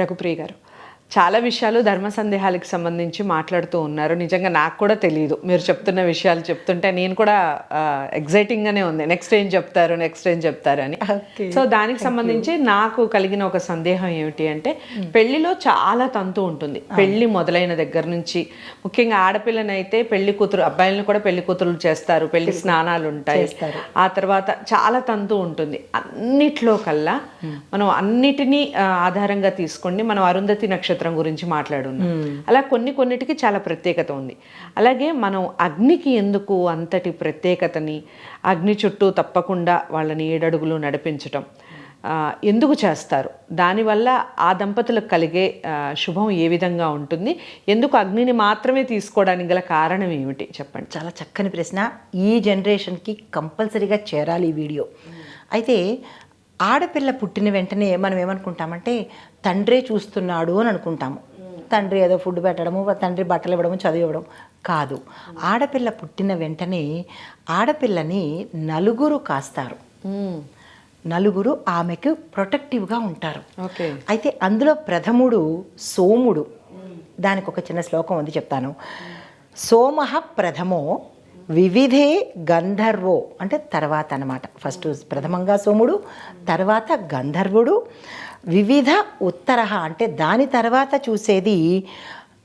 రఘుప్రియ గారు, చాలా విషయాలు ధర్మ సందేహాలకు సంబంధించి మాట్లాడుతూ ఉన్నారు. నిజంగా నాకు కూడా తెలియదు, మీరు చెప్తున్న విషయాలు చెప్తుంటే నేను కూడా ఎగ్జైటింగ్గానే ఉంది, నెక్స్ట్ ఏం చెప్తారు అని. సో దానికి సంబంధించి నాకు కలిగిన ఒక సందేహం ఏమిటి అంటే, పెళ్లిలో చాలా తంతు ఉంటుంది. పెళ్లి మొదలైన దగ్గర నుంచి, ముఖ్యంగా ఆడపిల్లనైతే పెళ్లి కూతురు, అబ్బాయిలను కూడా పెళ్లి కూతురు చేస్తారు, పెళ్లి స్నానాలు ఉంటాయి, ఆ తర్వాత చాలా తంతు ఉంటుంది. అన్నిట్లో కల్లా మనం అన్నిటినీ ఆధారంగా తీసుకొని మనం అరుంధతి నక్షత్రం గురించి మాట్లాడున్నాం. అలా కొన్నిటికి చాలా ప్రత్యేకత ఉంది. అలాగే మనం అగ్నికి ఎందుకు అంతటి ప్రత్యేకతని, అగ్ని చుట్టూ తప్పకుండా వాళ్ళని 7 అడుగులు నడిపించటం ఎందుకు చేస్తారు, దానివల్ల ఆ దంపతులకు కలిగే శుభం ఏ విధంగా ఉంటుంది, ఎందుకు అగ్నిని మాత్రమే తీసుకోవడానికి గల కారణం ఏమిటి చెప్పండి. చాలా చక్కని ప్రశ్న. ఈ జనరేషన్కి కంపల్సరీగా చేరాలి ఈ వీడియో. అయితే ఆడపిల్ల పుట్టిన వెంటనే మనం ఏమనుకుంటామంటే తండ్రే చూస్తున్నాడు అని అనుకుంటాము. తండ్రి ఏదో ఫుడ్ పెట్టడము, తండ్రి బట్టలు ఇవ్వడము, చదువు ఇవ్వడం కాదు. ఆడపిల్ల పుట్టిన వెంటనే ఆడపిల్లని నలుగురు కాస్తారు, నలుగురు ఆమెకు ప్రొటెక్టివ్గా ఉంటారు. అయితే అందులో ప్రథముడు సోముడు. దానికి ఒక చిన్న శ్లోకం ఉంది, చెప్తాను. సోమః ప్రథమో వివిధే గంధర్వో, అంటే తర్వాత అన్నమాట. ఫస్ట్ ప్రథమంగా సోముడు, తర్వాత గంధర్వుడు, వివిధ ఉత్తరహ అంటే దాని తర్వాత చూసేది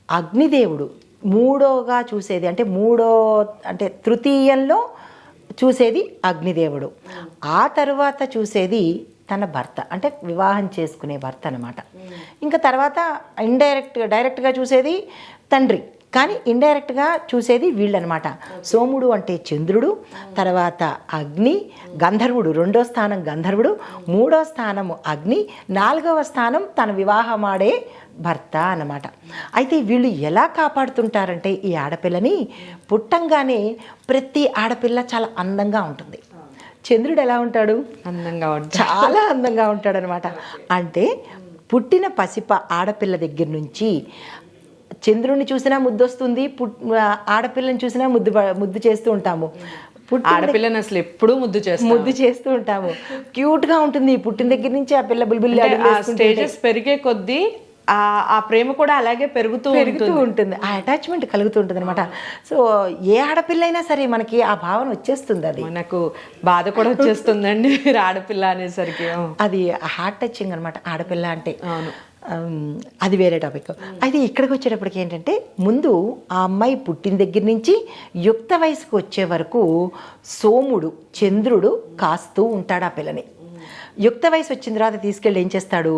అగ్నిదేవుడు, మూడోగా చూసేది అంటే తృతీయంలో చూసేది అగ్నిదేవుడు, ఆ తర్వాత చూసేది తన భర్త, అంటే వివాహం చేసుకునే భర్త అన్నమాట. ఇంకా తర్వాత డైరెక్ట్గా చూసేది తండ్రి, కానీ ఇండైరెక్ట్గా చూసేది వీళ్ళనమాట. సోముడు అంటే చంద్రుడు, తర్వాత అగ్ని, గంధర్వుడు 2వ స్థానం గంధర్వుడు, 3వ స్థానము అగ్ని, 4వ స్థానం తన వివాహమాడే భర్త అన్నమాట. అయితే వీళ్ళు ఎలా కాపాడుతుంటారంటే ఈ ఆడపిల్లని, పుట్టంగానే ప్రతి ఆడపిల్ల చాలా అందంగా ఉంటుంది. చంద్రుడు ఎలా ఉంటాడు? చాలా అందంగా ఉంటాడు అనమాట. అంటే పుట్టిన పసిప ఆడపిల్ల దగ్గర నుంచి చంద్రుడిని చూసినా ముద్దు వస్తుంది, ఆడపిల్లని చూసినా ముద్దు చేస్తూ ఉంటాము. ఆడపిల్లని అసలు ఎప్పుడూ ముద్దు చేస్తూ ఉంటాము. క్యూట్గా ఉంటుంది పుట్టిన దగ్గర నుంచి. ఆ పిల్ల బుల్బుల్లి స్టేజెస్ పెరిగే కొద్దీ ఆ ప్రేమ కూడా అలాగే పెరుగుతూ ఉంటుంది, ఆ అటాచ్మెంట్ కలుగుతూ ఉంటుంది అనమాట. సో ఏ ఆడపిల్ల అయినా సరే మనకి ఆ భావన వచ్చేస్తుంది, అది మనకు బాధ కూడా వచ్చేస్తుందండి ఆడపిల్ల అనేసరికి. అది హార్ట్ టచింగ్ అనమాట ఆడపిల్ల అంటే. అది వేరే టాపిక్. అయితే ఇక్కడికి వచ్చేటప్పటికి ఏంటంటే, ముందు ఆ అమ్మాయి పుట్టిన దగ్గర నుంచి యుక్త వయసుకు వచ్చే వరకు సోముడు చంద్రుడు కాస్తూ ఉంటాడు ఆ పిల్లని. యుక్త వయసు వచ్చిన తర్వాత తీసుకెళ్ళి ఏం చేస్తాడు,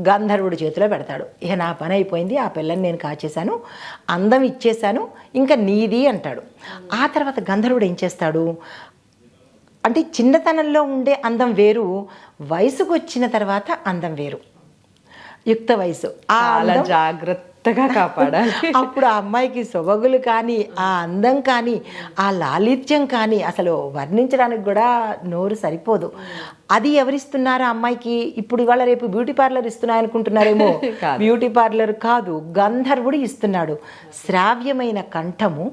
గంధర్వుడి చేతిలో పెడతాడు. ఇక నా పని అయిపోయింది, ఆ పిల్లని నేను కాచేశాను, అందం ఇచ్చేశాను, ఇంకా నీది అంటాడు. ఆ తర్వాత గంధర్వుడు ఏం చేస్తాడు అంటే, చిన్నతనంలో ఉండే అందం వేరు, వయసుకు వచ్చిన తర్వాత అందం వేరు. యుక్త వయసు చాలా జాగ్రత్తగా కాపాడాలి. అప్పుడు ఆ అమ్మాయికి సొబగులు కానీ, ఆ అందం కానీ, ఆ లాలిత్యం కానీ అసలు వర్ణించడానికి కూడా నోరు సరిపోదు. అది ఎవరిస్తున్నారు ఆ అమ్మాయికి? ఇప్పుడు ఇవాళ రేపు బ్యూటీ పార్లర్ ఇస్తున్నాయనుకుంటున్నారేమో. బ్యూటీ పార్లర్ కాదు, గంధర్వుడు ఇస్తున్నాడు. శ్రావ్యమైన కంఠము,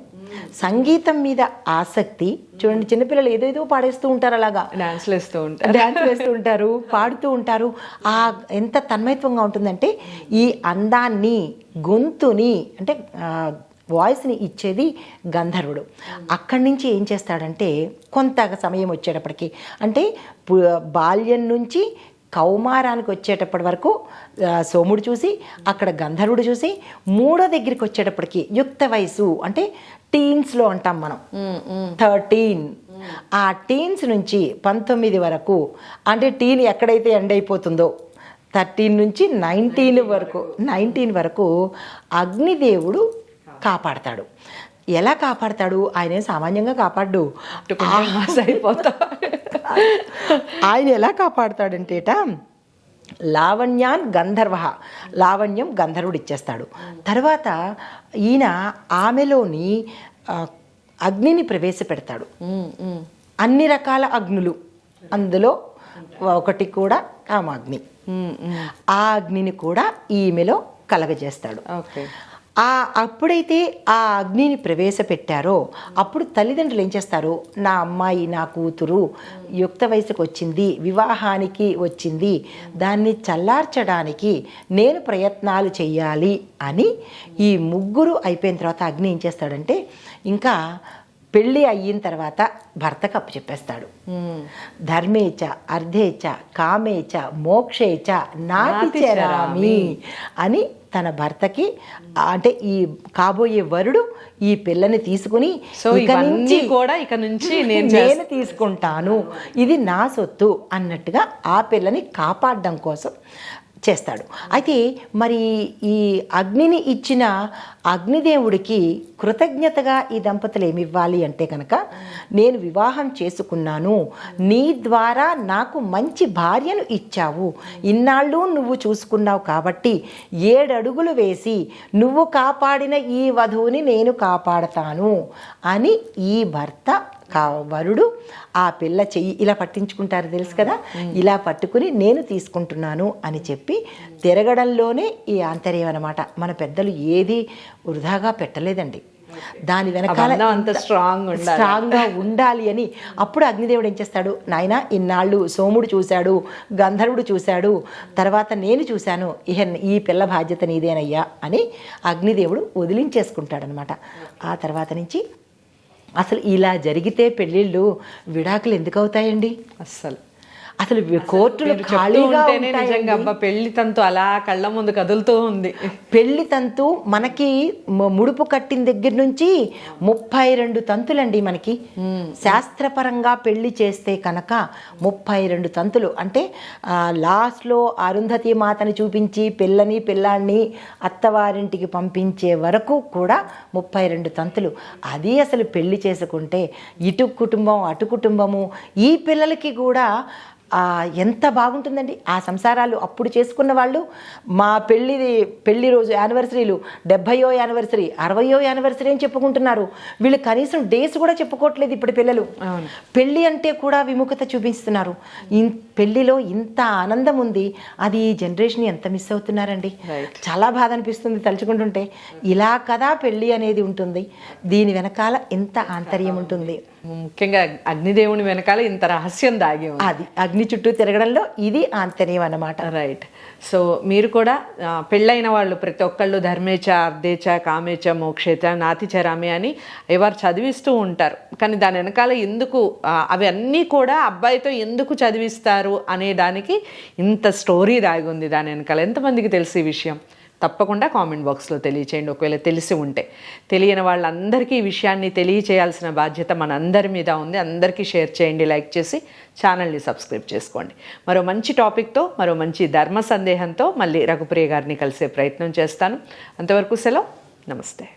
సంగీతం మీద ఆసక్తి. చూడండి, చిన్నపిల్లలు ఏదేదో పాడేస్తూ ఉంటారు, అలాగా డాన్స్లు వేస్తూ ఉంటారు, పాడుతూ ఉంటారు. ఆ ఎంత తన్మయత్వంగా ఉంటుందంటే, ఈ అందాన్ని, గొంతుని అంటే వాయిస్ని ఇచ్చేది గంధర్వుడు. అక్కడి నుంచి ఏం చేస్తాడంటే, కొంత సమయం వచ్చేటప్పటికి, అంటే బాల్యం నుంచి కౌమారానికి వచ్చేటప్పటి వరకు సోముడు చూసి, అక్కడ గంధర్వుడు చూసి, 3వ దగ్గరికి వచ్చేటప్పటికి యుక్త వయసు అంటే టీన్స్లో అంటాం మనం, 13. ఆ టీన్స్ నుంచి 19 వరకు, అంటే టీన్ ఎక్కడైతే ఎండ్ అయిపోతుందో 13 నుంచి 19 వరకు అగ్నిదేవుడు కాపాడతాడు. ఎలా కాపాడతాడు? ఆయన సామాన్యంగా కాపాడు, ఆయన ఎలా కాపాడతాడంటేట, లావణ్యాన్ గంధర్వ, లావణ్యం గంధర్వుడు ఇచ్చేస్తాడు. తర్వాత ఈయన ఆమెలోని అగ్నిని ప్రవేశపెడతాడు. అన్ని రకాల అగ్నులు, అందులో ఒకటి కూడా కామాగ్ని. ఆ అగ్నిని కూడా ఈమెలో కలగజేస్తాడు. అప్పుడైతే ఆ అగ్నిని ప్రవేశపెట్టారో అప్పుడు తల్లిదండ్రులు ఏం చేస్తారు, నా అమ్మాయి నా కూతురు యుక్త వయసుకు వచ్చింది, వివాహానికి వచ్చింది, దాన్ని చల్లార్చడానికి నేను ప్రయత్నాలు చెయ్యాలి అని ఈ ముగ్గురు అయిపోయిన తర్వాత అగ్ని ఏం చేస్తాడంటే ఇంకా పెళ్ళి అయిన తర్వాత భర్తకు అప్పచెప్పేస్తాడు. ధర్మేచ అర్ధేచ కామేచ మోక్షేచ నాతి చరామి అని తన భర్తకి, అంటే ఈ కాబోయే వరుడు ఈ పిల్లని తీసుకుని ఇక నుంచి నేను తీసుకుంటాను, ఇది నా సొత్తు అన్నట్టుగా ఆ పిల్లని కాపాడడం కోసం చేస్తాడు. అయితే మరి ఈ అగ్నిని ఇచ్చిన అగ్నిదేవుడికి కృతజ్ఞతగా ఈ దంపతులు ఏమి ఇవ్వాలి అంటే కనుక, నేను వివాహం చేసుకున్నాను, నీ ద్వారా నాకు మంచి భార్యను ఇచ్చావు, ఇన్నాళ్ళు నువ్వు చూసుకున్నావు కాబట్టి 7 అడుగులు వేసి నువ్వు కాపాడిన ఈ వధువుని నేను కాపాడతాను అని ఈ భర్త వరుడు ఆ పిల్ల చెయ్యి ఇలా పట్టించుకుంటారు తెలుసు కదా, ఇలా పట్టుకుని నేను తీసుకుంటున్నాను అని చెప్పి తిరగడంలోనే ఈ ఆంతర్యం అన్నమాట. మన పెద్దలు ఏది వృధాగా పెట్టలేదండి, దాని వెనకాల అంత స్ట్రాంగ్గా ఉండాలి అని. అప్పుడు అగ్నిదేవుడు ఏం చేస్తాడు, నాయన ఇన్నాళ్ళు సోముడు చూశాడు, గంధర్వుడు చూశాడు, తర్వాత నేను చూశాను, ఈ పిల్ల బాధ్యత నీదేనయ్యా అని అగ్నిదేవుడు వదిలించేసుకుంటాడనమాట. ఆ తర్వాత నుంచి అసలు ఇలా జరిగితే పెళ్ళిళ్ళు విడాకులు ఎందుకు అవుతాయండి? అసలు కోర్టులు ఖాళీగా నిజంగా పెళ్లి తంతు అలా కళ్ళ ముందు కదులుతూ ఉంది. పెళ్లి తంతు మనకి ముడుపు కట్టిన దగ్గర నుంచి 32 తంతులండి మనకి. శాస్త్రపరంగా పెళ్లి చేస్తే కనుక 32 తంతులు. అంటే లాస్ట్లో అరుంధతి మాతని చూపించి పిల్లాన్ని అత్తవారింటికి పంపించే వరకు కూడా 32 తంతులు. అది అసలు పెళ్లి చేసుకుంటే ఇటు కుటుంబం అటు కుటుంబము, ఈ పిల్లలకి కూడా ఎంత బాగుంటుందండి ఆ సంసారాలు. అప్పుడు చేసుకున్న వాళ్ళు మా పెళ్లి రోజు యానివర్సరీలు 70వ యానివర్సరీ 60వ యానివర్సరీ అని చెప్పుకుంటున్నారు. వీళ్ళు కనీసం డేస్ కూడా చెప్పుకోవట్లేదు ఇప్పుడు పిల్లలు. పెళ్ళి అంటే కూడా విముఖత చూపిస్తున్నారు. పెళ్లిలో ఇంత ఆనందం ఉంది, అది ఈ జనరేషన్ ఎంత మిస్ అవుతున్నారండి. చాలా బాధ అనిపిస్తుంది తలుచుకుంటుంటే. ఇలా కదా పెళ్ళి అనేది ఉంటుంది, దీని వెనకాల ఇంత ఆంతర్యం ఉంటుంది. ముఖ్యంగా అగ్నిదేవుని వెనకాల ఇంత రహస్యం దాగి ఉంది. అది అగ్ని చుట్టూ తిరగడంలో ఇది ఆంతర్యం అన్నమాట. రైట్. సో మీరు కూడా పెళ్ళైన వాళ్ళు ప్రతి ఒక్కళ్ళు ధర్మేచ అర్ధేచ కామేచ మోక్షేచ నాతి చరామి అని ఎవరు చదివిస్తూ ఉంటారు. కానీ దాని వెనకాల ఎందుకు అవి అన్నీ కూడా అబ్బాయితో ఎందుకు చదివిస్తారు అనే దానికి ఇంత స్టోరీ దాగి ఉంది దాని వెనకాల. ఎంతమందికి తెలిసి ఈ విషయం? తప్పకుండా కామెంట్ బాక్స్లో తెలియచేయండి. ఒకవేళ తెలిసి ఉంటే, తెలియని వాళ్ళందరికీ ఈ విషయాన్ని తెలియచేయాల్సిన బాధ్యత మన అందరి మీద ఉంది. అందరికీ షేర్ చేయండి, లైక్ చేసి ఛానల్ని సబ్స్క్రైబ్ చేసుకోండి. మరో మంచి టాపిక్తో, మరో మంచి ధర్మ సందేహంతో మళ్ళీ రఘుప్రియ గారిని కలిసే ప్రయత్నం చేస్తాను. అంతవరకు సెలవు. నమస్తే.